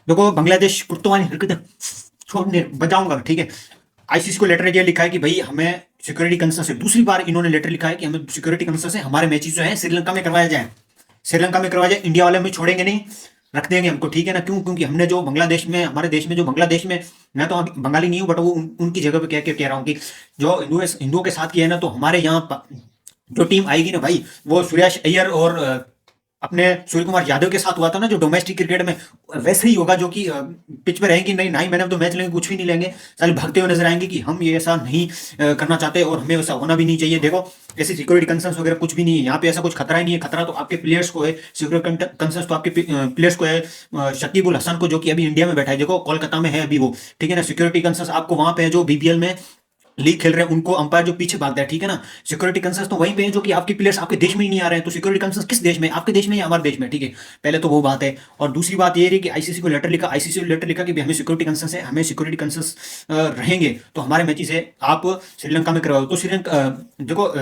देखो बांग्लादेश कुत्तों वाली हरकतें छोड़ने बचाऊंगा, ठीक है। आईसीसी को लेटर ये लिखा है कि भाई हमें सिक्योरिटी कंसर्न से, दूसरी बार इन्होंने लेटर लिखा है कि हमें सिक्योरिटी कंसर्न से हमारे मैचेस जो है श्रीलंका में करवाया जाए, श्रीलंका में करवाया जाए, इंडिया वाले हमें छोड़ेंगे नहीं, रख देंगे हमको, ठीक है ना। क्यों? क्योंकि हमने जो बांग्लादेश में, हमारे देश में जो बांग्लादेश में, मैं तो बंगाली नहीं हूँ बट वो उनकी जगह पे कह रहा हूँ कि जो हिंदुओं के साथ किया है ना, तो हमारे यहाँ जो टीम आएगी ना भाई, वो सूर्याश अय्यर और अपने सूर्य कुमार यादव के साथ हुआ था ना जो डोमेस्टिक क्रिकेट में, वैसे ही होगा, जो कि पिच पे रहेंगे नहीं, ना ही मैन ऑफ द मैच लेंगे, कुछ भी नहीं लेंगे, साले भागते हुए नजर आएंगे कि हम ये ऐसा नहीं करना चाहते और हमें वैसा होना भी नहीं चाहिए। देखो ऐसी सिक्योरिटी कंसर्न्स वगैरह कुछ भी नहीं है यहाँ पे, ऐसा कुछ खतरा ही नहीं है। खतरा तो आपके प्लेयर्स को है, सिक्योरिटी कंसर्न्स तो आपके प्लेयर्स को है, शकीबुल हसन को, जो कि अभी इंडिया में बैठा है, देखो कोलकाता में है अभी वो, ठीक है ना। सिक्योरिटी कंसर्न्स आपको वहां पे है जो बीबीएल में लीग खेल रहे हैं, उनको अंपायर जो पीछे भागता है, ठीक है ना। सिक्योरिटी कंसर्न्स तो वहीं पे है जो कि आपके प्लेयर्स आपके देश में ही नहीं आ रहे हैं, तो सिक्योरिटी कंसर्न्स किस देश में, आपके देश में या हमारे देश में, ठीक है। पहले तो वो बात है। और दूसरी बात ये रही कि आईसीसी को लेटर लिखा, आईसीसी को लेटर लिखा कि हमें सिक्योरिटी कंसर्न्स है, हमें सिक्योरिटी कंसर्न्स रहेंगे तो हमारे मैचेस है आप श्रीलंका में करवाओ। तो श्रीलंका देखो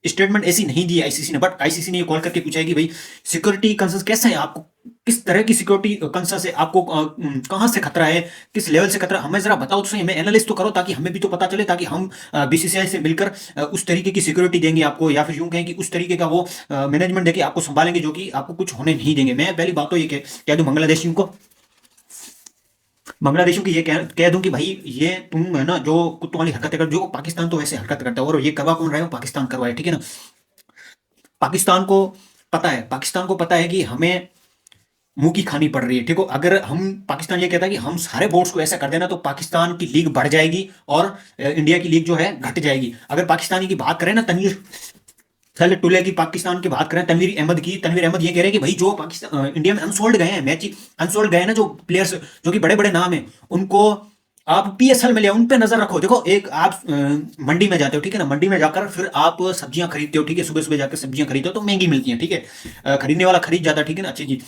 स्टेटमेंट ऐसी नहीं दी आईसीसी ने, बट आईसीसी ने ये कॉल करके पूछा है कि भाई सिक्योरिटी कंसर्न्स कैसे है, आपको किस तरह की सिक्योरिटी कंसर्न है, आपको कहां से खतरा है, किस लेवल से खतरा, हमें जरा बताओ तो सही, हमें एनालिस्ट तो करो ताकि हमें भी तो पता चले, ताकि हम बीसीसीआई से मिलकर उस तरीके की सिक्योरिटी देंगे आपको, या फिर यूं कहें कि उस तरीके का वो मैनेजमेंट देके आपको संभालेंगे जो कि आपको कुछ होने नहीं देंगे। मैं पहली बात तो ये कह दूं बांग्लादेशियों की ये कह दूं कि भाई ये तुम है ना जो कुत्तों वाली हरकतें कर, जो पाकिस्तान तो वैसे हरकत करता है, और ये करवा कौन रहा है, वो पाकिस्तान करवाए, ठीक है ना। पाकिस्तान को पाकिस्तान को पता है कि हमें मुंह की खानी पड़ रही है, ठीक हो। अगर हम, पाकिस्तान ये कहता है कि हम सारे बोर्ड्स को ऐसा कर देना तो पाकिस्तान की लीग बढ़ जाएगी और इंडिया की लीग जो है घट जाएगी। अगर पाकिस्तानी की बात करें ना, तनवीर खैर टुले की पाकिस्तान की बात करें, तनवीर अहमद ये कह रहे हैं कि भाई जो पाकिस्तान इंडिया में अनसोल्ड गए हैं मैच, अनसोल्ड गए हैं ना जो प्लेयर्स, जो कि बड़े बड़े नाम है, उनको आप पीएसएल में ले, उन पे नजर रखो। देखो एक आप मंडी में जाते हो, ठीक है ना, मंडी में जाकर फिर आप सब्जियां खरीदते हो, ठीक है, सुबह सुबह जाकर सब्जियां खरीदते हो तो महंगी मिलती हैं, ठीक है, खरीदने वाला खरीद जाता है, ठीक है ना, अच्छी चीज।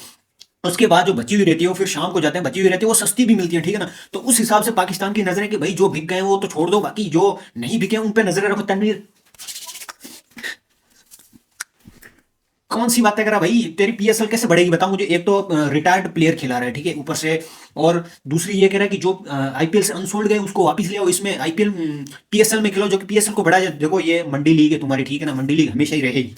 उसके बाद जो बची हुई रहती है वो फिर शाम को जाते हैं, बची हुई रहती है वो सस्ती भी मिलती है, ठीक है ना। तो उस हिसाब से पाकिस्तान की नजर है कि भाई जो बिक गए वो तो छोड़ दो, बाकी जो नहीं बिके उन पे नजर रखो। तनवीर कौन सी बातें करा भाई, तेरी पीएसएल कैसे बढ़ेगी बताओ मुझे। एक तो रिटायर्ड प्लेयर खिला रहा है, ठीक है, ऊपर से, और दूसरी ये कह रहा है कि जो आईपीएल से अनसोल्ड गए उसको वापस ले आओ, इसमें आईपीएल पीएसएल में खिलाओ, जो कि पीएसएल को बढ़ाया जाए। देखो ये मंडी लीग है तुम्हारी, ठीक है ना, मंडी लीग हमेशा ही रहेगी,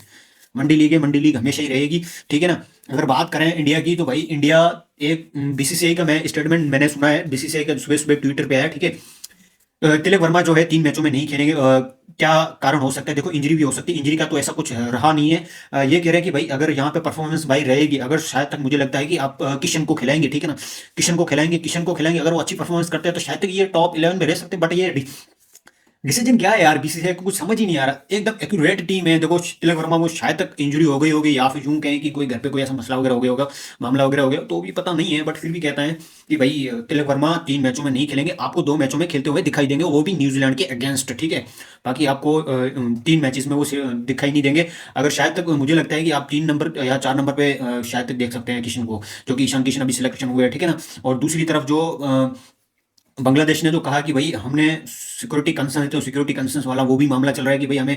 मंडी लीग है, मंडी लीग हमेशा ही रहेगी, ठीक है ना। अगर बात करें इंडिया की, तो भाई इंडिया एक बीसीसीआई का मैं स्टेटमेंट मैंने सुना है, बीसीसीआई का सुबह सुबह ट्विटर पे आया, ठीक है। तिलक वर्मा जो है 3 मैचों में नहीं खेलेंगे, क्या कारण हो सकता है, देखो इंजरी भी हो सकती है, इंजरी का तो ऐसा कुछ रहा नहीं है। ये कह रहे हैं कि भाई अगर यहाँ पे परफॉर्मेंस भाई रहेगी, अगर शायद तक मुझे लगता है कि आप किशन को खिलाएंगे, ठीक है ना, किशन को खिलाएंगे, अगर वो अच्छी परफॉर्मेंस करते हैं तो शायद तक ये टॉप 11 में रह सकते हैं। बट ये डिसीजन क्या है यार, बीसीसीआई को कुछ समझ ही नहीं आ रहा, एकदम एक्यूरेट टीम है। देखो तिलक वर्मा को शायद तक इंजरी हो गई होगी, या फिर यूं कहें कि कोई घर पे कोई ऐसा मसला वगैरह हो गया होगा, मामला वगैरह हो गया, तो भी पता नहीं है, बट फिर भी कहता है कि भाई तिलक वर्मा 3 मैचों में नहीं खेलेंगे, आपको 2 मैचों में खेलते हुए दिखाई देंगे, वो भी न्यूजीलैंड के अगेंस्ट, ठीक है। बाकी आपको 3 मैचेस में वो दिखाई नहीं देंगे। अगर शायद तक मुझे लगता है कि आप 3 नंबर या 4 नंबर पे शायद तक देख सकते हैं किशन को, जो कि ईशान किशन अभी सिलेक्शन हुए हैं, ठीक है ना। और दूसरी तरफ जो बांग्लादेश ने जो कहा कि भाई हमने सिक्योरिटी कंसर्न है, तो सिक्योरिटी कंसर्न वाला वो भी मामला चल रहा है कि भाई हमें,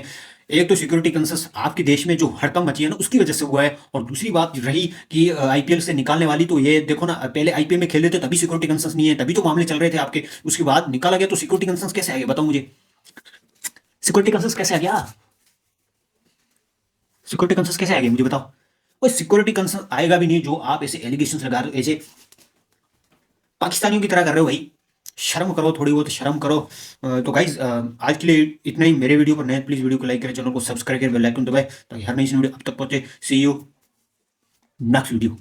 एक तो सिक्योरिटी कंसर्न आपके देश में जो हड़कंप मची है ना उसकी वजह से हुआ है, और दूसरी बात रही कि आईपीएल से निकालने वाली, तो ये देखो ना, पहले आईपीएल में खेल रहे थे तभी सिक्योरिटी कंसर्न नहीं है, तभी तो मामले चल रहे थे आपके, उसके बाद निकाला गया, तो सिक्योरिटी कंसर्न कैसे आ गया बताओ मुझे, सिक्योरिटी कंसर्न कैसे आ गया, सिक्योरिटी कंसर्न कैसे आ गया मुझे बताओ। और सिक्योरिटी कंसर्न आएगा भी नहीं, जो आप ऐसे एलिगेशन लगा रहे हो, ऐसे पाकिस्तानियों की तरह कर रहे हो भाई, शर्म करो, थोड़ी बहुत शर्म करो। तो गाइज आज के लिए इतना ही। मेरे वीडियो पर नए प्लीज वीडियो को लाइक करें, चैनल को सब्सक्राइब करें, बेल आइकन दबाएं ताकि हर नई वीडियो अब तक पहुंचे। सी यू नेक्स्ट वीडियो।